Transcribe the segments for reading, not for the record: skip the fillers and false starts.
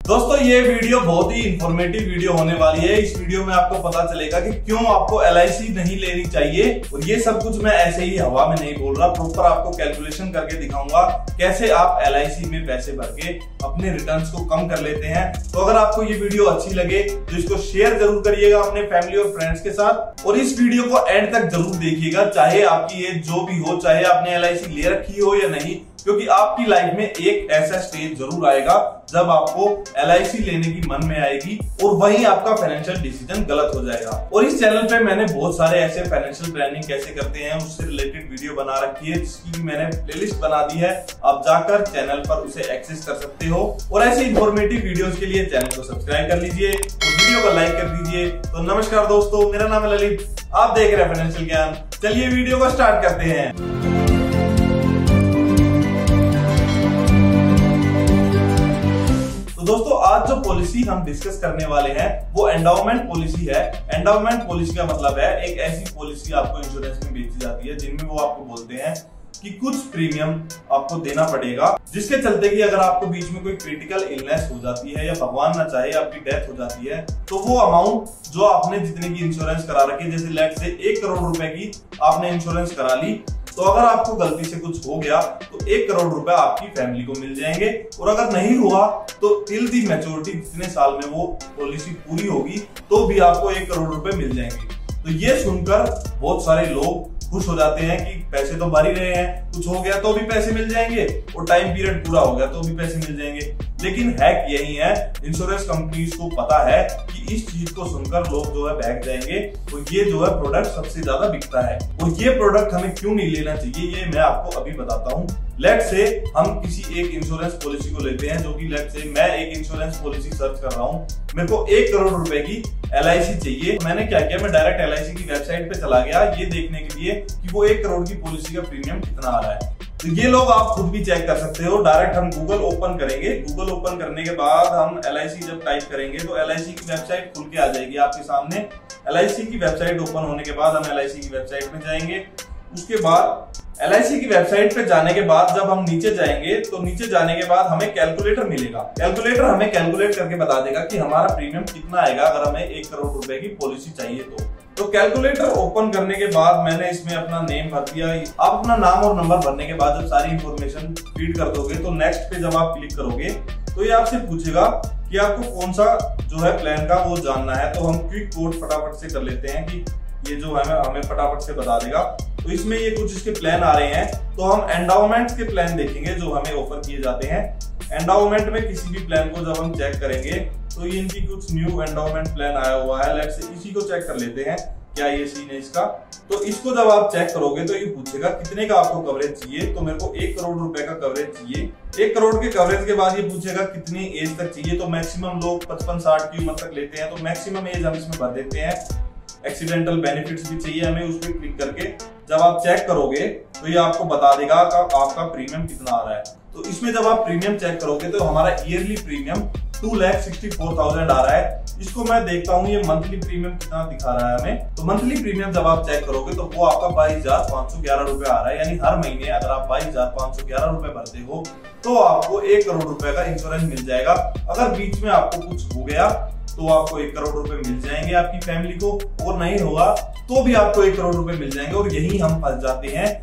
दोस्तों ये वीडियो बहुत ही इंफॉर्मेटिव वीडियो होने वाली है। इस वीडियो में आपको पता चलेगा कि क्यों आपको LIC नहीं लेनी चाहिए, और ये सब कुछ मैं ऐसे ही हवा में नहीं बोल रहा, प्रॉपर आपको कैलकुलेशन करके दिखाऊंगा कैसे आप LIC में पैसे भर के अपने रिटर्न्स को कम कर लेते हैं। तो अगर आपको ये वीडियो अच्छी लगे तो इसको शेयर जरूर करिएगा अपने फैमिली और फ्रेंड्स के साथ, और इस वीडियो को एंड तक जरूर देखिएगा, चाहे आपकी एज जो भी हो, चाहे आपने LIC ले रखी हो या नहीं, क्योंकि आपकी लाइफ में एक ऐसा स्टेज जरूर आएगा जब आपको LIC लेने की मन में आएगी और वहीं आपका फाइनेंशियल डिसीजन गलत हो जाएगा। और इस चैनल पे मैंने बहुत सारे ऐसे फाइनेंशियल प्लानिंग कैसे करते हैं उससे रिलेटेड वीडियो बना रखी है, जिसकी मैंने प्लेलिस्ट बना दी है। आप जाकर चैनल पर उसे एक्सेस कर सकते हो, और ऐसे इंफॉर्मेटिव वीडियोस के लिए चैनल को सब्सक्राइब कर लीजिए और वीडियो को लाइक कर दीजिए। तो नमस्कार दोस्तों, मेरा नाम है ललित, आप देख रहे हैं फाइनेंशियल ज्ञान। चलिए वीडियो को स्टार्ट करते हैं। दोस्तों आज जो पॉलिसी हम डिस्कस करने वाले हैं वो एंडाउमेंट पॉलिसी है। एंडाउमेंट पॉलिसी का मतलब है एक ऐसी पॉलिसी आपको इंश्योरेंस में बेची जाती है जिनमें वो आपको बोलते हैं कि कुछ प्रीमियम आपको देना पड़ेगा, जिसके चलते कि अगर आपको बीच में कोई क्रिटिकल इलनेस हो जाती है या भगवान ना चाहे आपकी डेथ हो जाती है, तो वो अमाउंट जो आपने जितने की इंश्योरेंस करा रखी है, जैसे लेट से 1 करोड़ रुपए की आपने इंश्योरेंस करा ली, तो अगर आपको गलती से कुछ हो गया तो 1 करोड़ रुपए आपकी फैमिली को मिल जाएंगे, और अगर नहीं हुआ तो टिल दी मैच्योरिटी जितने साल में वो पॉलिसी पूरी होगी तो भी आपको 1 करोड़ रुपए मिल जाएंगे। तो ये सुनकर बहुत सारे लोग खुश हो जाते हैं कि पैसे तो भर ही रहे हैं, कुछ हो गया तो भी पैसे मिल जाएंगे और टाइम पीरियड पूरा हो गया तो भी पैसे मिल जाएंगे। लेकिन हैक यही है, इंश्योरेंस कंपनीज को पता है कि इस चीज को सुनकर लोग जो है भाग जाएंगे, तो ये जो है प्रोडक्ट सबसे ज्यादा बिकता है। और ये प्रोडक्ट हमें क्यों नहीं लेना चाहिए ये मैं आपको अभी बताता हूँ। लेट से हम किसी एक इंश्योरेंस पॉलिसी को लेते हैं, जो कि लेट से मैं एक इंश्योरेंस पॉलिसी सर्च कर रहा हूँ, मेरे को 1 करोड़ रुपए की LIC चाहिए। मैंने क्या किया, मैं डायरेक्ट LIC की वेबसाइट पे चला गया ये देखने के लिए कि वो 1 करोड़ की पॉलिसी का प्रीमियम कितना आ रहा है। तो ये लोग आप खुद भी चेक कर सकते हो। डायरेक्ट हम गूगल ओपन करेंगे, गूगल ओपन करने के बाद हम LIC जब टाइप करेंगे तो LIC की वेबसाइट खुल के आ जाएगी आपके सामने। LIC की वेबसाइट ओपन होने के बाद हम LIC की वेबसाइट में जाएंगे। उसके बाद LIC की वेबसाइट पे जाने के बाद जब हम नीचे जाएंगे तो नीचे जाने के बाद हमें कैलकुलेटर मिलेगा। कैलकुलेटर हमें कैलकुलेट करके बता देगा कि हमारा प्रीमियम कितना आएगा अगर हमें 1 करोड़ रुपए की पॉलिसी चाहिए तो कैलकुलेटर ओपन करने के बाद मैंने इसमें अपना नेम भर दिया। आप अपना नाम और नंबर भरने के बाद जब सारी इंफॉर्मेशन फीड कर दोगे तो नेक्स्ट पे जब आप क्लिक करोगे तो ये आपसे पूछेगा कि आपको कौन सा जो है प्लान का वो जानना है। तो हम क्विक कोड फटाफट से कर लेते हैं कि ये जो है हमें फटाफट से बता देगा। तो इसमें ये कुछ इसके प्लान आ रहे हैं, तो हम एंडाउमेंट के प्लान देखेंगे जो हमें ऑफर किए जाते हैं। एंडाउमेंट में किसी भी प्लान को जब हम चेक करेंगे तो ये इनकी कुछ न्यू एंडाउमेंट प्लान आया हुआ है। लेट्स से इसी को चेक कर लेते हैं क्या ये सीन है इसका। तो इसको जब आप चेक करोगे तो ये पूछेगा कितने का आपको कवरेज चाहिए, तो मेरे को 1 करोड़ रुपए का कवरेज चाहिए। 1 करोड़ के कवरेज के बाद ये पूछेगा कितनी एज तक चाहिए, तो मैक्सिमम लोग 55-60 की उम्र तक लेते हैं, तो मैक्सिमम एज हम इसमें भर देते हैं। एक्सीडेंटल बेनिफिट्स भी चाहिए हमें, उस पर क्लिक करके जब आप चेक करोगे तो ये आपको बता देगा कि आपका प्रीमियम कितना आ रहा है। तो इसमें जब आप प्रीमियम चेक करोगे तो हमारा ईयरली प्रीमियम 2,64,000 आ रहा है। इसको मैं देखता हूँ ये मंथली प्रीमियम कितना दिखा रहा है हमें। तो मंथली प्रीमियम जब आप चेक करोगे तो वो आपका 22,511 रुपए आ रहा है। यानी हर महीने अगर आप 22,511 रुपए भरते हो तो आपको 1 करोड़ रुपए का इंश्योरेंस मिल जाएगा। अगर बीच में आपको कुछ हो गया तो आपको 1 करोड़ रुपए मिल जाएंगे आपकी फैमिली को, और नहीं होगा तो भी आपको 1 करोड़ रुपए मिल जाएंगे। और यही हम फंस जाते हैं,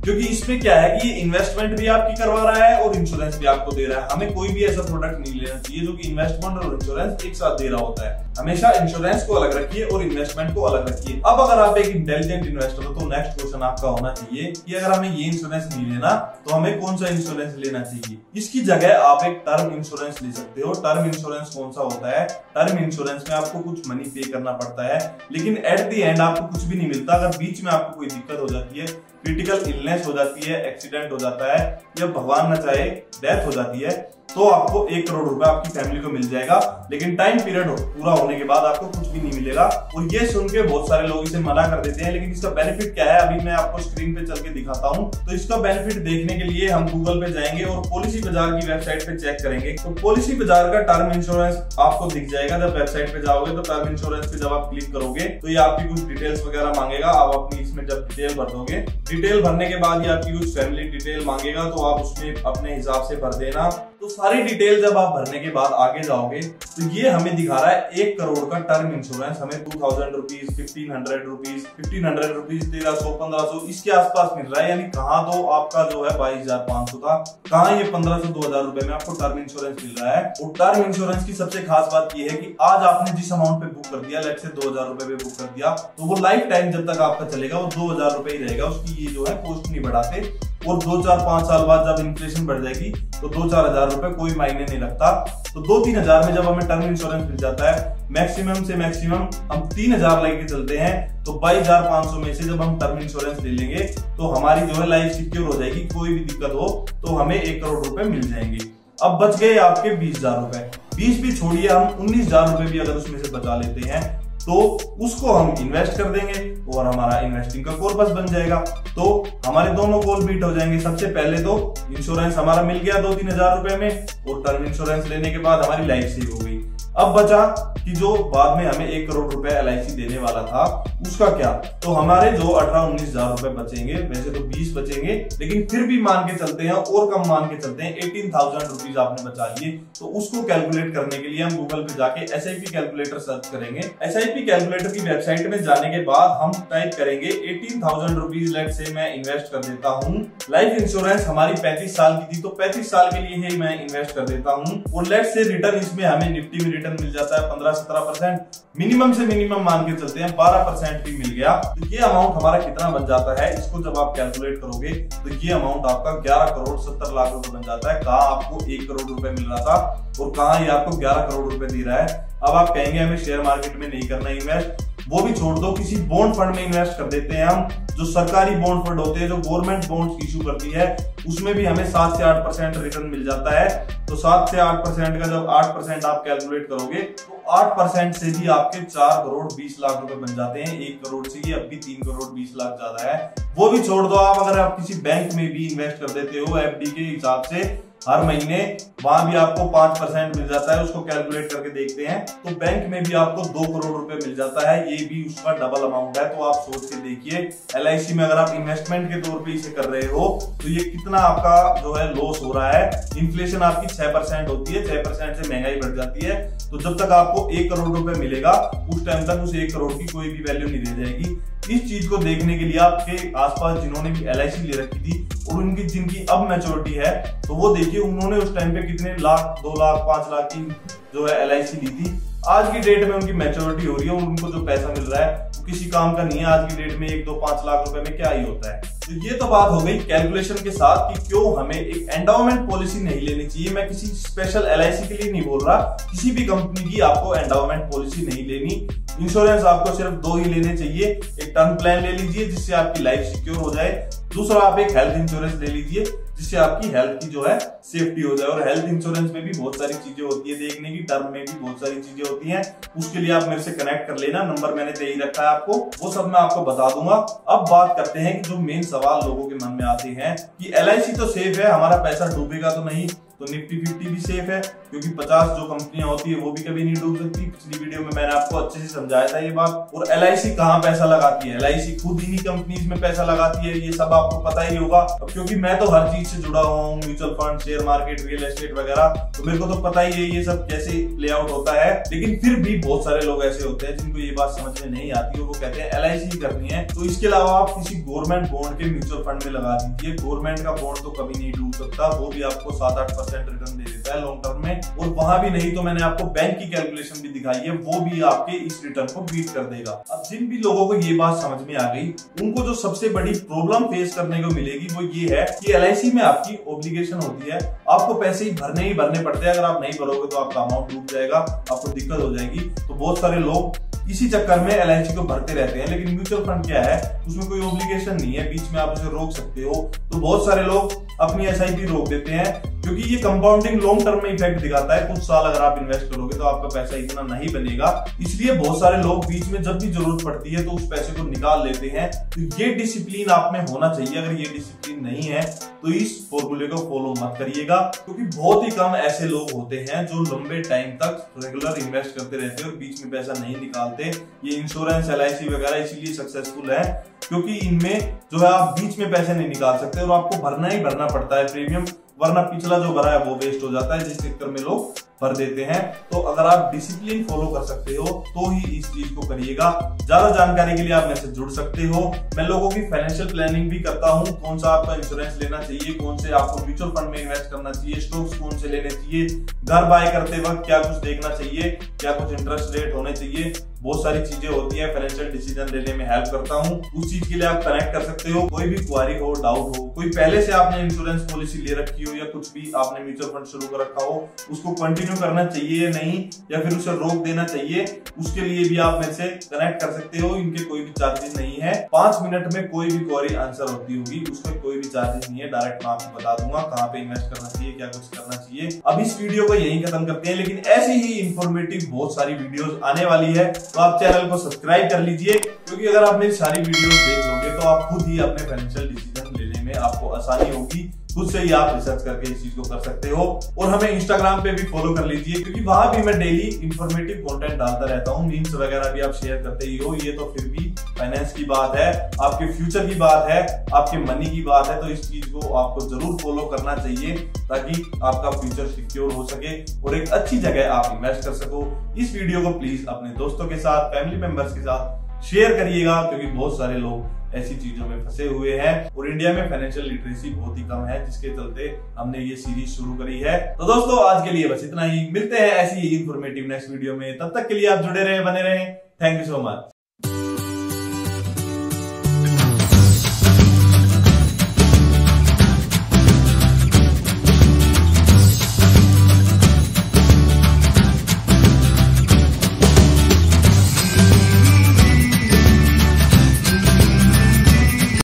क्योंकि इसमें क्या है कि इन्वेस्टमेंट भी आपकी करवा रहा है और इंश्योरेंस भी आपको दे रहा है। हमें कोई भी ऐसा प्रोडक्ट नहीं लेना चाहिए जो कि इन्वेस्टमेंट और इंश्योरेंस एक साथ दे रहा होता है। हमेशा इंश्योरेंस को अलग रखिए और इन्वेस्टमेंट को अलग रखिए। अब अगर आप एक इंटेलिजेंट इन्वेस्टर हो तो नेक्स्ट क्वेश्चन आपका होना चाहिए कि अगर हमें ये इंश्योरेंस नहीं लेना तो हमें कौन सा इंश्योरेंस लेना चाहिए। इसकी जगह आप एक टर्म इंश्योरेंस ले सकते हो। टर्म इंश्योरेंस कौन सा होता है? टर्म इंश्योरेंस में आपको कुछ मनी पे करना पड़ता है, लेकिन एट द एंड आपको कुछ भी नहीं मिलता। अगर बीच में आपको कोई दिक्कत हो जाती है, क्रिटिकल इलनेस हो जाती है, एक्सीडेंट हो जाता है या भगवान न चाहे डेथ हो जाती है, तो आपको 1 करोड़ रुपए आपकी फैमिली को मिल जाएगा। लेकिन टाइम पीरियड पूरा होने के बाद आपको कुछ भी नहीं मिलेगा। और ये सुन के बहुत सारे लोग इसे मना कर देते हैं, लेकिन इसका बेनिफिट क्या है अभी मैं आपको स्क्रीन पे चल के दिखाता हूँ। तो इसका बेनिफिट देखने के लिए हम गूगल पे जाएंगे और पॉलिसी बाजार की वेबसाइट पे चेक करेंगे। तो पॉलिसी बाजार का टर्म इंश्योरेंस आपको दिख जाएगा। जब वेबसाइट पे जाओगे तो टर्म इंश्योरेंस पे जब आप क्लिक करोगे तो ये आपकी कुछ डिटेल्स वगैरह मांगेगा। आप अपनी इसमें जब डिटेल भर दोगे, डिटेल भरने के बाद ये आपकी कुछ फैमिली डिटेल मांगेगा, तो आप उसमें अपने हिसाब से भर देना। तो सारी डिटेल जब आप भरने के बाद आगे जाओगे तो ये हमें दिखा रहा है 1 करोड़ का टर्म इंश्योरेंस हमें 2000 रुपीज, 1500 रुपीज, 1500 रुपीज, 1300, 1500 इसके आसपास मिल रहा है। यानी कहाँ तो आपका जो है 22,500 था, कहाँ ये 1500, 2000 रुपए में आपको टर्म इंश्योरेंस मिल रहा है। और टर्म इंश्योरेंस की सबसे खास बात ये है कि आज आपने जिस अमाउंट पे बुक कर दिया, लेट से 2000 रुपए पे बुक कर दिया, तो वो लाइफ टाइम जब तक आपका चलेगा वो 2000 रुपए ही रहेगा, उसकी ये जो है कॉस्ट नहीं बढ़ाते। और 2-4-5 साल बाद जब इन्फ्लेशन बढ़ जाएगी तो 2-4 हजार रुपए कोई मायने नहीं रखता। तो 2-3 हजार में जब हमें टर्म इंश्योरेंस मिल जाता है, मैक्सिमम से मैक्सिमम हम 3000 लेके चलते हैं, तो 22,500 में से जब हम टर्म इंश्योरेंस ले लेंगे तो हमारी जो है लाइफ सिक्योर हो जाएगी। कोई भी दिक्कत हो तो हमें 1 करोड़ रुपए मिल जाएंगे। अब बच गए आपके 20,000 रुपए, 20 भी छोड़िए, हम 19,000 रुपए भी अगर उसमें से बचा लेते हैं तो उसको हम इन्वेस्ट कर देंगे और हमारा इन्वेस्टिंग का कॉर्पस बन जाएगा। तो हमारे दोनों गोल बीट हो जाएंगे। सबसे पहले तो इंश्योरेंस हमारा मिल गया 2-3 हजार रुपए में, और टर्म इंश्योरेंस लेने के बाद हमारी लाइफ सेव हो गई। अब बचा कि जो बाद में हमें 1 करोड़ रुपए LIC देने वाला था उसका क्या। तो हमारे जो 18-19 हजार रुपए बचेंगे, वैसे तो 20 बचेंगे, लेकिन फिर भी मान के चलते हैं और कम मान के चलते हैं 18,000 रुपीज आपने बचा लिए। तो उसको कैलकुलेट करने के लिए हम गूगल पे जाके SIP कैलकुलेटर सर्च करेंगे। SIP कैलकुलेटर की वेबसाइट में जाने के बाद हम टाइप करेंगे 18,000 रुपीज लेट से मैं इन्वेस्ट कर देता हूँ। लाइफ इंश्योरेंस हमारी 35 साल की थी, तो 35 साल के लिए ही मैं इन्वेस्ट कर देता हूँ। और लेट से रिटर्न इसमें हमें निफ्टी में रिटर्न मिल जाता है 15-17%, मिनिमम से मिनिमम मान के चलते हैं 12% भी मिल गया। तो ये अमाउंट हमारा कितना बन जाता है, इसको जब आप कैलकुलेट करोगे तो ये अमाउंट आपका 11 करोड़ 70 लाख रुपए बन जाता है। कहाँ आपको 1 करोड़ रुपए मिल रहा था और कहाँ ये आपको 11 करोड़ रुपए दे रहा है। अब आप कहेंगे हमें शेयर मार्केट में नहीं करना इन्वेस्ट, वो भी छोड़ दो, किसी बॉन्ड फंड में इन्वेस्ट कर देते हैं हम। जो सरकारी बॉन्ड फंड होते हैं, जो गवर्नमेंट बॉन्ड्स इशू करती है, उसमें भी हमें 7 से 8% रिटर्न मिल जाता है। तो 7 से 8% का जब 8% आप कैलकुलेट करोगे तो 8% से भी आपके 4 करोड़ 20 लाख रुपए बन जाते हैं। 1 करोड़ से ये अब भी 3 करोड़ 20 लाख ज्यादा है। वो भी छोड़ दो, आप अगर आप किसी बैंक में भी इन्वेस्ट कर देते हो FD के हिसाब से हर महीने, वहां भी आपको 5% मिल जाता है। उसको कैलकुलेट करके देखते हैं तो बैंक में भी आपको 2 करोड़ रुपए मिल जाता है, ये भी उसका डबल अमाउंट है। तो आप सोच के देखिए LIC में अगर आप इन्वेस्टमेंट के तौर पे इसे कर रहे हो तो ये कितना आपका जो है लॉस हो रहा है। इन्फ्लेशन आपकी 6% होती है, 6% से महंगाई बढ़ जाती है। तो जब तक आपको 1 करोड़ रुपए मिलेगा उस टाइम तक उस 1 करोड़ की कोई भी वैल्यू नहीं रह जाएगी। इस चीज को देखने के लिए आपके आसपास जिन्होंने भी LIC ले रखी थी और उनकी जिनकी अब मैच्योरिटी है, तो वो देखिए उन्होंने उस टाइम पे कितने लाख, 2 लाख, 5 लाख की जो है LIC ली थी। आज की डेट में उनकी मैच्योरिटी हो रही है और उनको जो पैसा मिल रहा है वो किसी काम का नहीं है। आज की डेट में 1-2-5 लाख रुपए में क्या ही होता है। तो ये तो बात हो गई कैलकुलेशन के साथ कि क्यों हमें एक एंडाउमेंट पॉलिसी नहीं लेनी चाहिए। मैं किसी स्पेशल LIC के लिए नहीं बोल रहा, किसी भी कंपनी की आपको एंडाउमेंट पॉलिसी नहीं लेनी। इंश्योरेंस आपको सिर्फ 2 ही लेने चाहिए। एक टर्म प्लान ले लीजिए जिससे आपकी लाइफ सिक्योर हो जाए, दूसरा आप एक हेल्थ इंश्योरेंस ले लीजिए जिससे आपकी हेल्थ की जो है सेफ्टी हो जाए। और हेल्थ इंश्योरेंस में भी बहुत सारी चीजें होती है देखने की, टर्म में भी बहुत सारी चीजें होती हैं। उसके लिए आप मेरे से कनेक्ट कर लेना, नंबर मैंने दे ही रखा है आपको, वो सब मैं आपको बता दूंगा। अब बात करते हैं कि जो मेन सवाल लोगों के मन में आते हैं कि LIC तो सेफ है, हमारा पैसा डूबेगा तो नहीं। तो निफ्टी 50 भी सेफ है क्योंकि 50 जो कंपनियां होती है वो भी कभी नहीं डूब सकती। पिछली वीडियो में मैंने आपको अच्छे से समझाया था ये बात। और LIC कहाँ पैसा लगाती है, LIC खुद इन्हीं कंपनीज में पैसा लगाती है, ये सब आपको पता ही होगा। अब क्योंकि मैं तो हर चीज से जुड़ा हुआ हूँ, mutual fund, share market, real estate वगैरह, तो मेरे को तो पता ही है ये सब कैसे प्ले आउट होता है। लेकिन फिर भी बहुत सारे लोग ऐसे होते हैं जिनको ये बात समझ में नहीं आती है, वो कहते हैं LIC ही करनी है। तो इसके अलावा आप किसी गवर्नमेंट बॉन्ड के म्यूचुअल फंड में लगा दीजिए। गवर्नमेंट का बॉन्ड तो कभी नहीं डूब सकता, वो भी आपको 7-8% रिटर्न दे देता है लॉन्ग टर्म में। और वहां भी नहीं तो मैंने आपको बैंक की कैलकुलेशन भी दिखाई है, वो भी आपके इस रिटर्न को बीट कर देगा। अब जिन भी लोगों को ये बात समझ में आ गई, उनको जो सबसे बड़ी प्रॉब्लम फेस करने को मिलेगी वो ये है कि LIC में आपकी ऑब्लिगेशन होती है, आपको पैसे ही भरने पड़ते हैं। अगर आप नहीं भरोगे तो आपका अमाउंट डूब जाएगा, आपको दिक्कत हो जाएगी। तो बहुत सारे लोग इसी चक्कर में LIC को भरते रहते हैं। लेकिन म्यूचुअल फंड क्या है, उसमें कोई ऑब्लिगेशन नहीं है, बीच में आप उसे रोक सकते हो। तो बहुत सारे लोग अपनी SIP रोक देते हैं क्योंकि ये कंपाउंडिंग लॉन्ग टर्म में इफेक्ट दिखाता है। कुछ साल अगर आप इन्वेस्ट करोगे तो आपका पैसा इतना नहीं बनेगा। इसलिए बहुत सारे लोग बीच में जब भी जरूरत पड़ती है तो उस पैसे को निकाल लेते हैं। तो ये डिसिप्लिन आप में होना चाहिए। अगर ये डिसिप्लिन नहीं है तो इस फॉर्मूले को फॉलो मत करिएगा, क्योंकि बहुत ही कम ऐसे लोग होते हैं जो लंबे टाइम तक रेगुलर इन्वेस्ट करते रहते हैं और बीच में पैसा नहीं निकालते। ये इंश्योरेंस, LIC वगैरह इसीलिए सक्सेसफुल है क्योंकि इनमें जो है आप बीच में पैसे नहीं निकाल सकते और आपको भरना ही भरना पड़ता है प्रीमियम। वरना पिछला जो भरा है वो वेस्ट हो जाता है, जिस चक्कर में लोग भर देते हैं। तो अगर आप डिसिप्लिन फॉलो कर सकते हो तो ही इस चीज को करिएगा। ज्यादा जानकारी के लिए आप मेरे से जुड़ सकते हो। मैं लोगों की फाइनेंशियल प्लानिंग भी करता हूं, कौन सा आपका इंश्योरेंस लेना चाहिए, कौन से आपको म्यूचुअल फंड में इन्वेस्ट करना चाहिए, स्टॉक्स कौन से लेने चाहिए, घर बाय करते वक्त क्या कुछ देखना चाहिए, क्या कुछ इंटरेस्ट रेट होने चाहिए, बहुत सारी चीजें होती है। फाइनेंशियल डिसीजन लेने में हेल्प करता हूं, उस चीज के लिए आप कनेक्ट कर सकते हो। कोई भी क्वारी हो, डाउट हो, कोई पहले से आपने इंश्योरेंस पॉलिसी ले रखी हो या कुछ भी आपने म्यूचुअल फंड शुरू कर रखा हो, उसको कंटिन्यू करना चाहिए नहीं, या फिर उसे रोक देना चाहिए, उसके लिए भी आप मेरे से कनेक्ट कर सकते हो। इनके कोई भी चार्जेस नहीं है। 5 मिनट में कोई भी क्वेरी आंसर होती होगी, उसमें कोई भी चार्जेस नहीं है। डायरेक्ट मैं आपको बता दूंगा कहाँ पे इन्वेस्ट करना चाहिए, क्या कुछ करना चाहिए। अब इस वीडियो को यहीं खत्म करते हैं, लेकिन ऐसी ही इंफॉर्मेटिव बहुत सारी वीडियोस आने वाली है, तो आप चैनल को सब्सक्राइब कर लीजिए, क्योंकि अगर आप मेरी सारी वीडियोस देख लोगे तो आप खुद ही अपने फाइनेंशियल डिसीजन लेने में आपको आसानी होगी। खुद से ही आप रिसर्च करके इस चीज को कर सकते हो। और हमें इंस्टाग्राम पे भी फॉलो कर लीजिए, क्योंकि वहां भी मैं डेली इंफॉर्मेटिव कंटेंट डालता रहता हूँ। मीम्स वगैरह भी आप शेयर करते ही हो। ये तो फिर भी फाइनेंस की बात है, आपके फ्यूचर की बात है, आपके मनी की बात है, तो इस चीज को आपको जरूर फॉलो करना चाहिए, ताकि आपका फ्यूचर सिक्योर हो सके और एक अच्छी जगह आप इन्वेस्ट कर सको। इस वीडियो को प्लीज अपने दोस्तों के साथ, फैमिली मेंबर्स के साथ शेयर करिएगा, क्योंकि बहुत सारे लोग ऐसी चीजों में फंसे हुए हैं और इंडिया में फाइनेंशियल लिटरेसी बहुत ही कम है, जिसके चलते हमने ये सीरीज शुरू करी है। तो दोस्तों आज के लिए बस इतना ही। मिलते हैं ऐसी ही इंफॉर्मेटिव नेक्स्ट वीडियो में। तब तक के लिए आप जुड़े रहे, बने रहे। Thank you so much.